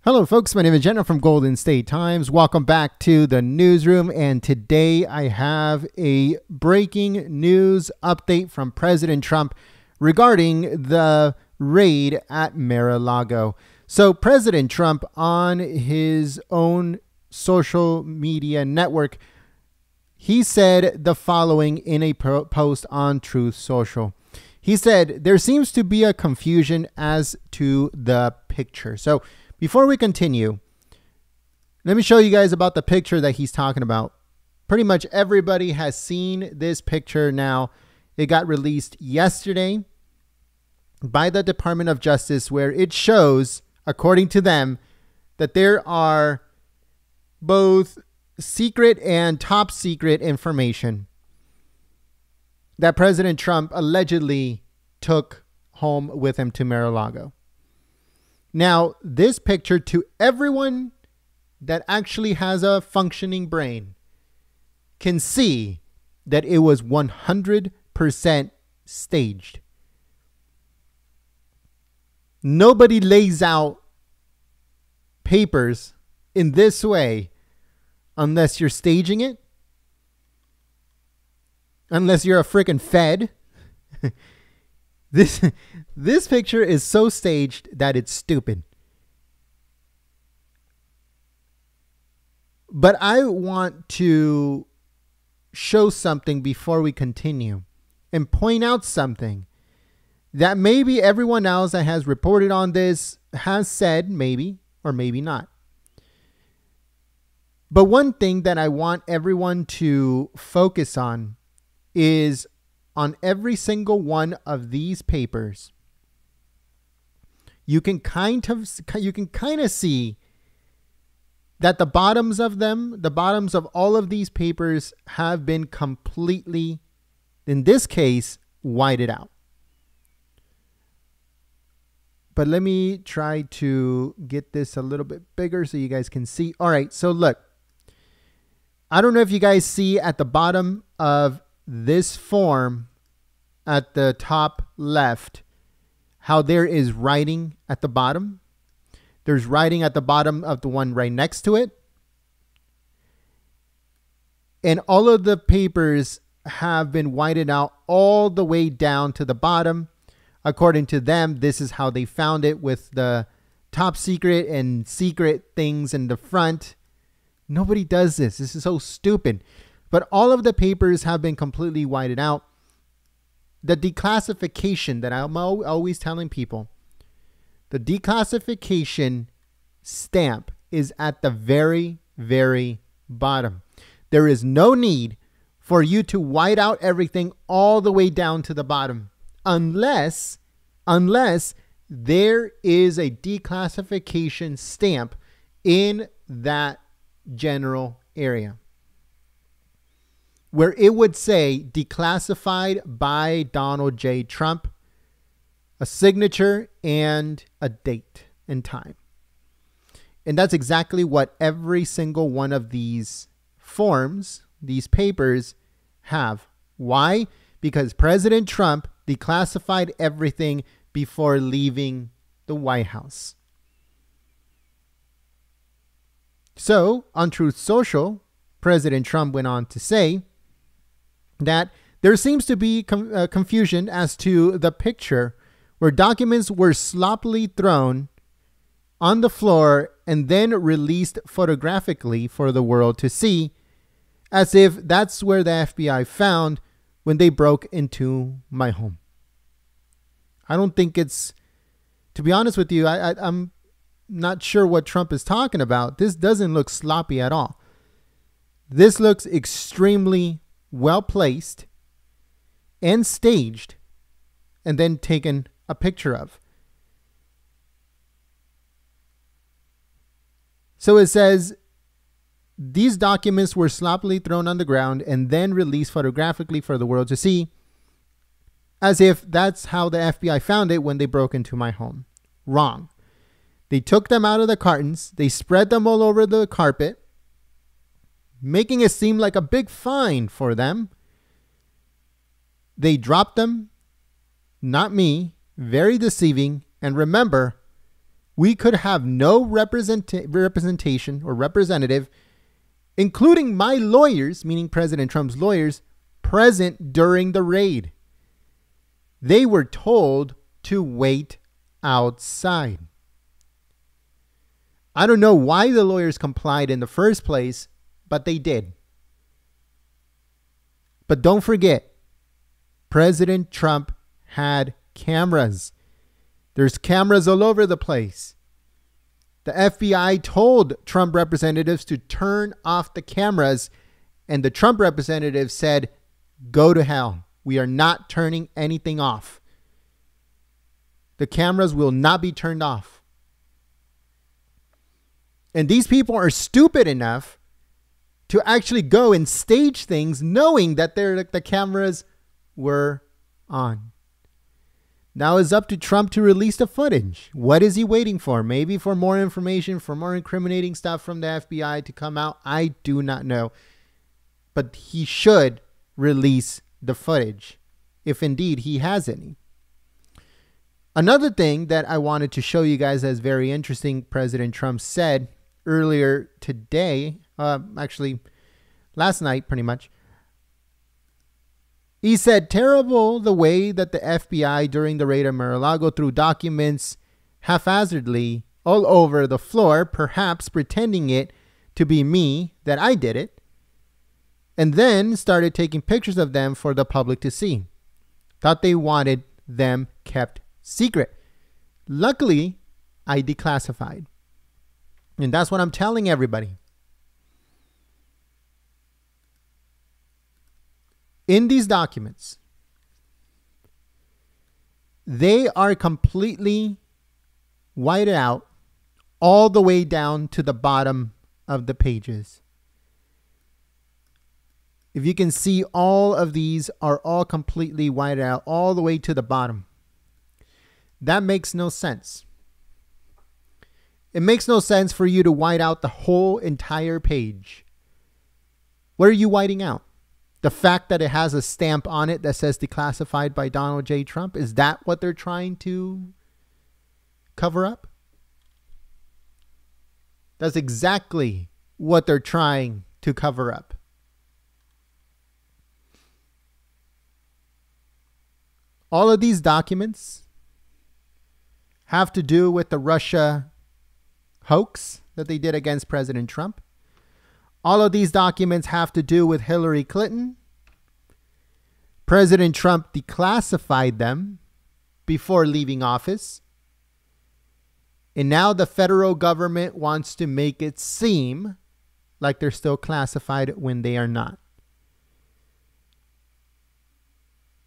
Hello folks, my name is Jenna from Golden State Times. Welcome back to the newsroom, and today I have a breaking news update from President Trump regarding the raid at Mar-A-Lago. So President Trump on his own social media network, he said the following in a post on Truth Social. He said, "There seems to be a confusion as to the picture." So before we continue, let me show you guys about the picture that he's talking about. Pretty much everybody has seen this picture now. It got released yesterday by the Department of Justice, where it shows, according to them, that there are both secret and top secret information that President Trump allegedly took home with him to Mar-A-Lago. Now, this picture, to everyone that actually has a functioning brain, can see that it was 100% staged. Nobody lays out papers in this way unless you're staging it, unless you're a freaking Fed. This picture is so staged that it's stupid. But I want to show something before we continue and point out something that maybe everyone else that has reported on this has said, maybe or maybe not. But one thing that I want everyone to focus on is on every single one of these papers, you can kind of see that the bottoms of them, the bottoms of all of these papers have been completely, in this case, whited out. But let me try to get this a little bit bigger so you guys can see. All right, so look, I don't know if you guys see at the bottom of this form at the top left, how there is writing at the bottom. There's writing at the bottom of the one right next to it. And all of the papers have been whited out all the way down to the bottom. According to them, this is how they found it, with the top secret and secret things in the front. Nobody does this. This is so stupid. But all of the papers have been completely whited out. The declassification that I'm always telling people, the declassification stamp is at the very, very bottom. There is no need for you to white out everything all the way down to the bottom unless there is a declassification stamp in that general area, where it would say declassified by Donald J. Trump, a signature, and a date and time. And that's exactly what every single one of these forms, these papers, have. Why? Because President Trump declassified everything before leaving the White House. So, on Truth Social, President Trump went on to say that there seems to be confusion as to the picture, where documents were sloppily thrown on the floor and then released photographically for the world to see, as if that's where the FBI found when they broke into my home. I don't think it's, to be honest with you, I'm not sure what Trump is talking about. This doesn't look sloppy at all. This looks extremely well placed and staged and then taken a picture of. So it says, these documents were sloppily thrown on the ground and then released photographically for the world to see, as if that's how the FBI found it when they broke into my home. Wrong. They took them out of the cartons. They spread them all over the carpet, making it seem like a big find for them. They dropped them. Not me. Very deceiving. And remember, we could have no representation or representative, including my lawyers, meaning President Trump's lawyers, present during the raid. They were told to wait outside. I don't know why the lawyers complied in the first place, but they did. But don't forget, President Trump had cameras. There's cameras all over the place. The FBI told Trump representatives to turn off the cameras, and the Trump representatives said, go to hell. We are not turning anything off. The cameras will not be turned off. And these people are stupid enough to actually go and stage things knowing that the cameras were on. Now it's up to Trump to release the footage. What is he waiting for? Maybe for more information, for more incriminating stuff from the FBI to come out? I do not know. But he should release the footage, if indeed he has any. Another thing that I wanted to show you guys as very interesting, President Trump said earlier today, actually last night pretty much, he said, terrible the way that the FBI during the raid on Mar-A-Lago threw documents haphazardly all over the floor, perhaps pretending it to be me, that I did it, and then started taking pictures of them for the public to see. Thought they wanted them kept secret. Luckily, I declassified. And that's what I'm telling everybody. In these documents, they are completely whited out all the way down to the bottom of the pages. If you can see, all of these are all completely whited out all the way to the bottom. That makes no sense. It makes no sense for you to white out the whole entire page. What are you whiting out? The fact that it has a stamp on it that says declassified by Donald J. Trump, is that what they're trying to cover up? That's exactly what they're trying to cover up. All of these documents have to do with the Russia hoax that they did against President Trump. All of these documents have to do with Hillary Clinton. President Trump declassified them before leaving office. And now the federal government wants to make it seem like they're still classified when they are not.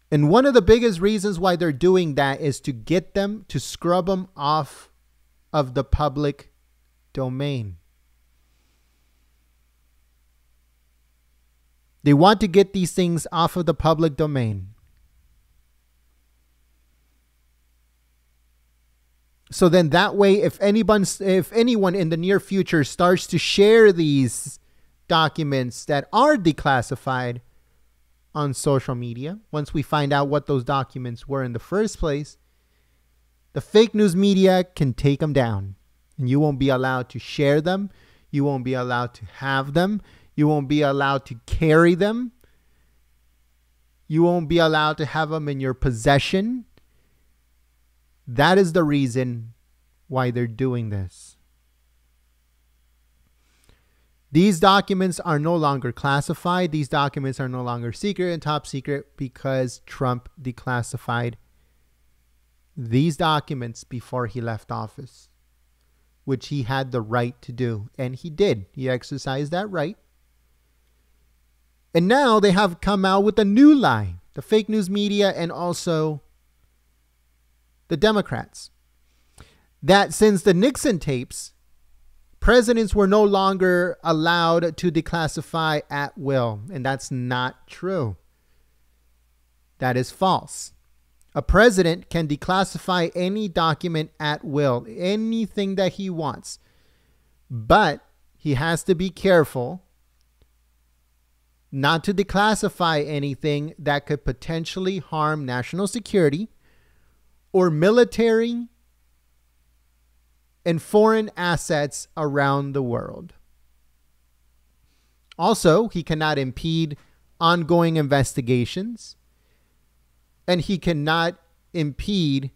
And one of the biggest reasons why they're doing that is to get them to scrub them off of the public domain. They want to get these things off of the public domain. So then that way, if anyone in the near future starts to share these documents that are declassified on social media, once we find out what those documents were in the first place, the fake news media can take them down. And you won't be allowed to share them. You won't be allowed to have them. You won't be allowed to carry them. You won't be allowed to have them in your possession. That is the reason why they're doing this. These documents are no longer classified. These documents are no longer secret and top secret because Trump declassified these documents before he left office, which he had the right to do. And he did. He exercised that right. And now they have come out with a new lie, the fake news media and also the Democrats, that since the Nixon tapes, presidents were no longer allowed to declassify at will. And that's not true. That is false. A president can declassify any document at will, anything that he wants. But he has to be careful not to declassify anything that could potentially harm national security or military and foreign assets around the world. Also, he cannot impede ongoing investigations, and he cannot impede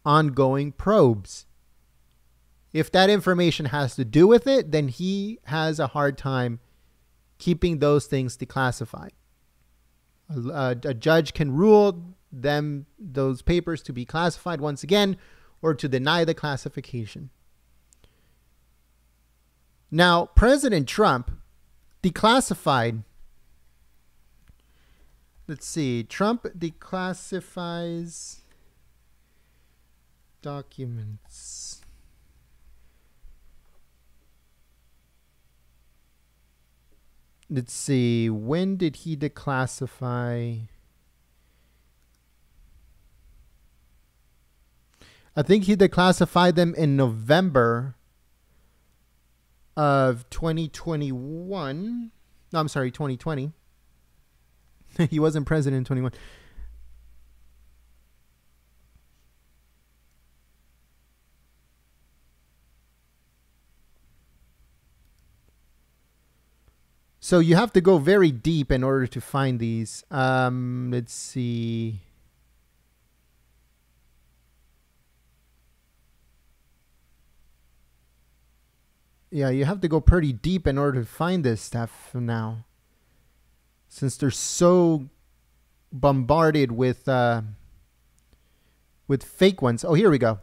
ongoing probes. If that information has to do with it, then he has a hard time keeping those things declassified. A judge can rule those papers to be classified once again, or to deny the classification. Now, President Trump declassified. Let's see. Trump declassifies documents. Let's see. When did he declassify? I think he declassified them in November of 2021. No, I'm sorry, 2020. He wasn't president in 21. So you have to go very deep in order to find these. Let's see. Yeah, you have to go pretty deep in order to find this stuff now, since they're so bombarded with fake ones. Oh, here we go.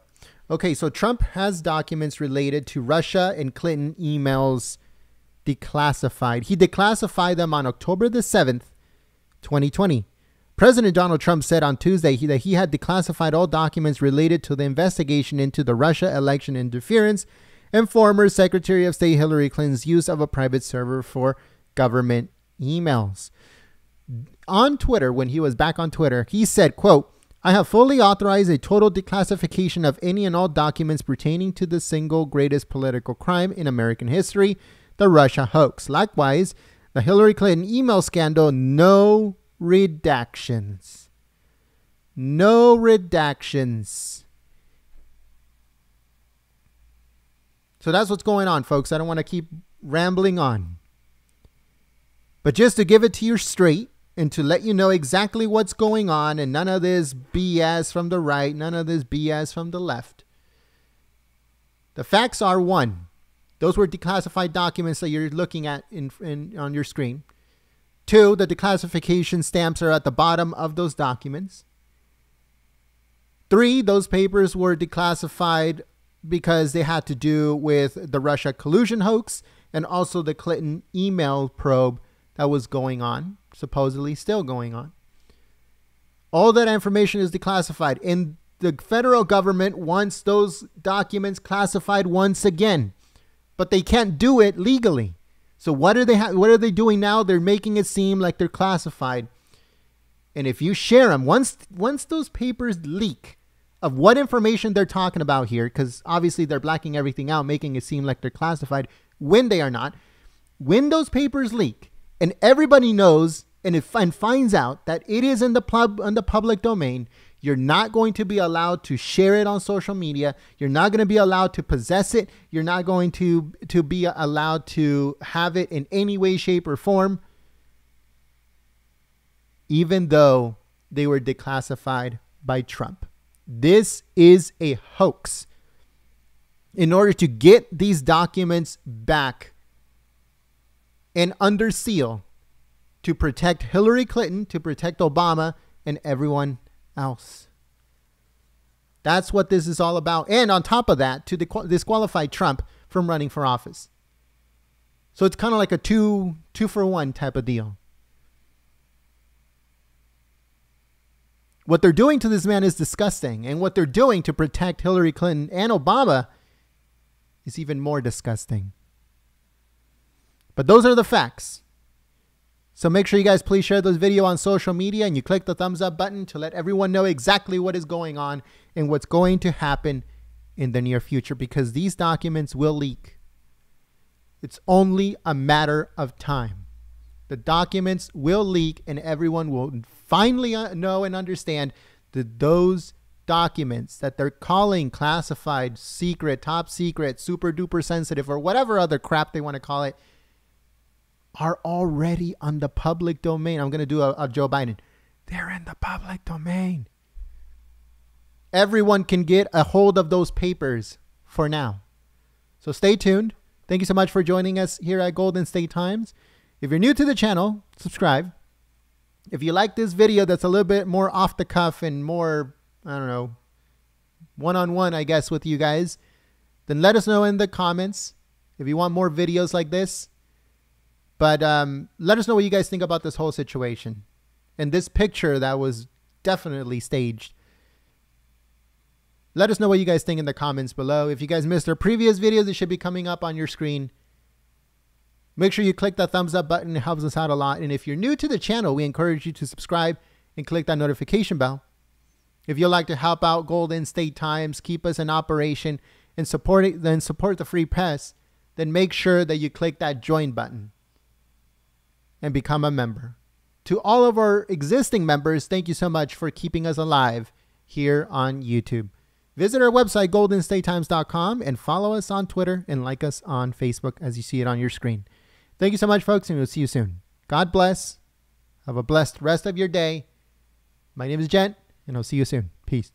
Okay, so Trump has documents related to Russia and Clinton emails declassified. He declassified them on October the 7th, 2020. President Donald Trump said on Tuesday that he had declassified all documents related to the investigation into the Russia election interference and former Secretary of State Hillary Clinton's use of a private server for government emails. On Twitter, when he was back on Twitter, he said, quote, "I have fully authorized a total declassification of any and all documents pertaining to the single greatest political crime in American history, the Russia hoax. Likewise, the Hillary Clinton email scandal, no redactions." No redactions. So that's what's going on, folks. I don't want to keep rambling on. But just to give it to you straight and to let you know exactly what's going on, and none of this BS from the right, none of this BS from the left. The facts are: one, those were declassified documents that you're looking at on your screen. Two, the declassification stamps are at the bottom of those documents. Three, those papers were declassified because they had to do with the Russia collusion hoax and also the Clinton email probe that was going on, supposedly still going on. All that information is declassified, and the federal government wants those documents classified once again, but they can't do it legally. So what are they doing now? They're making it seem like they're classified. And if you share them, once those papers leak of what information they're talking about here, because obviously they're blacking everything out, making it seem like they're classified when they are not. When those papers leak and everybody knows and finds out that it is in the public domain, you're not going to be allowed to share it on social media. You're not going to be allowed to possess it. You're not going to be allowed to have it in any way, shape, or form, even though they were declassified by Trump. This is a hoax. In order to get these documents back and under seal to protect Hillary Clinton, to protect Obama and everyone else. That's what this is all about. And on top of that, to disqualify Trump from running for office. So it's kind of like a two for one type of deal. What they're doing to this man is disgusting. And what they're doing to protect Hillary Clinton and Obama is even more disgusting. But those are the facts. So make sure you guys please share this video on social media and you click the thumbs up button to let everyone know exactly what is going on and what's going to happen in the near future, because these documents will leak. It's only a matter of time. The documents will leak and everyone will finally know and understand that those documents that they're calling classified, secret, top secret, super duper sensitive, or whatever other crap they want to call it, are already on the public domain. I'm going to do a Joe Biden. They're in the public domain. Everyone can get a hold of those papers for now. So stay tuned. Thank you so much for joining us here at Golden State Times. If you're new to the channel, subscribe. If you like this video that's a little bit more off the cuff and more, I don't know, one-on-one, I guess, with you guys, then let us know in the comments if you want more videos like this. But let us know what you guys think about this whole situation. And this picture that was definitely staged. Let us know what you guys think in the comments below. If you guys missed our previous videos, it should be coming up on your screen. Make sure you click that thumbs up button. It helps us out a lot. And if you're new to the channel, we encourage you to subscribe and click that notification bell. If you'd like to help out Golden State Times, keep us in operation, and support the free press, then make sure that you click that join button and become a member. To all of our existing members, thank you so much for keeping us alive here on YouTube. Visit our website, goldenstatetimes.com, and follow us on Twitter and like us on Facebook as you see it on your screen. Thank you so much, folks, and we'll see you soon. God bless. Have a blessed rest of your day. My name is Jen, and I'll see you soon. Peace.